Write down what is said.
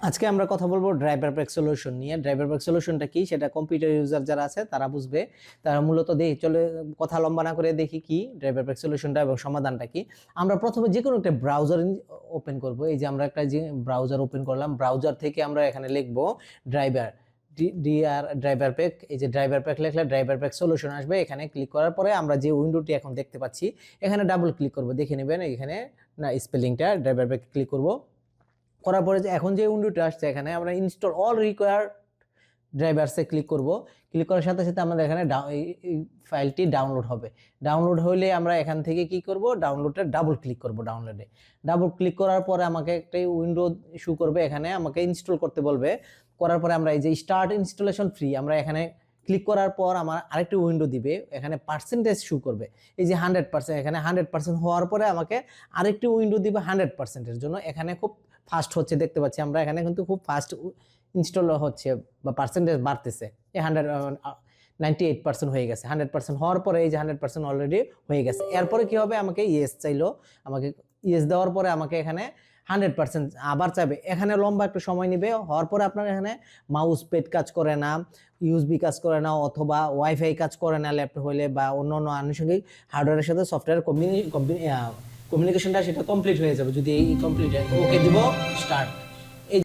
আজকে আমরা কথা বলবো ড্রাইভার প্যাক সলিউশন নিয়ে। ড্রাইভার প্যাক সলিউশনটা কি সেটা কম্পিউটার ইউজার যারা আছে তারা বুঝবে। তারা মূলত দেখি চলে কথা লম্বা না করে দেখি কি ড্রাইভার প্যাক সলিউশনটা এবং সমাধানটা কি। আমরা প্রথমে যে কোনো একটা ব্রাউজার ওপেন করব। এই যে আমরা একটা যে ব্রাউজার ওপেন করলাম, ব্রাউজার থেকে আমরা এখানে লিখবো ড্রাইভার ড্রাইভার প্যাক। এই যে ড্রাইভার প্যাক লিখলে ড্রাইভার প্যাক সলিউশন আসবে। এখানে ক্লিক করার পরে আমরা যে উইন্ডোটি এখন দেখতে পাচ্ছি এখানে ডাবল ক্লিক করব। দেখে নেবেন এখানে না স্পেলিংটা ড্রাইভার প্যাক ক্লিক করব। করার পরে যে এখন যে উইন্ডোটা আসছে এখানে আমরা ইনস্টল অল রিকোয়ার্ড ড্রাইভারসে ক্লিক করব। ক্লিক করার সাথে সাথে আমাদের এখানে এই ফাইলটি ডাউনলোড হবে। ডাউনলোড হলে আমরা এখান থেকে কি করব, ডাউনলোডে ডাবল ক্লিক করব। ডাবল ক্লিক করার পরে আমাকে একটা উইন্ডো শো করবে। এখানে আমাকে ইনস্টল করতে বলবে। করার পরে আমরা এই যে স্টার্ট ইনস্টলেশন ফ্রি আমরা এখানে ক্লিক করার পর আমার আরেকটি উইন্ডো দিবে। এখানে পার্সেন্টেজ শো করবে এই যে 100%। এখানে 100% হওয়ার পরে আমাকে আরেকটি উইন্ডো দিবে 100%-এর জন্য। এখানে খুব ফাস্ট হচ্ছে দেখতে পাচ্ছি আমরা, এখানে কিন্তু খুব ফাস্ট ইনস্টল হচ্ছে বা পার্সেন্টেজ বাড়তেছে। এই 98% হয়ে গেছে। 100% হওয়ার পরে এই যে 100% অলরেডি হয়ে গেছে। এরপরে কি হবে, আমাকে ইয়েস চাইলো। আমাকে ইয়েস দেওয়ার পরে আমাকে এখানে 100% আবার চাইবে। এখানে লম্বা একটু সময় নেবে। হওয়ার পরে আপনার এখানে মাউস প্যাড কাজ করে না, ইউএসবি কাজ করে না, অথবা ওয়াইফাই কাজ করে না ল্যাপটপ হলে, বা অন্য অন্য আনুষঙ্গিক হার্ডওয়্যারের সাথে সফটওয়্যার কমিউনিকেশনটা সেটা কমপ্লিট হয়ে যাবে যদি এই কমপ্লিট। ওকে দিব, স্টার্ট।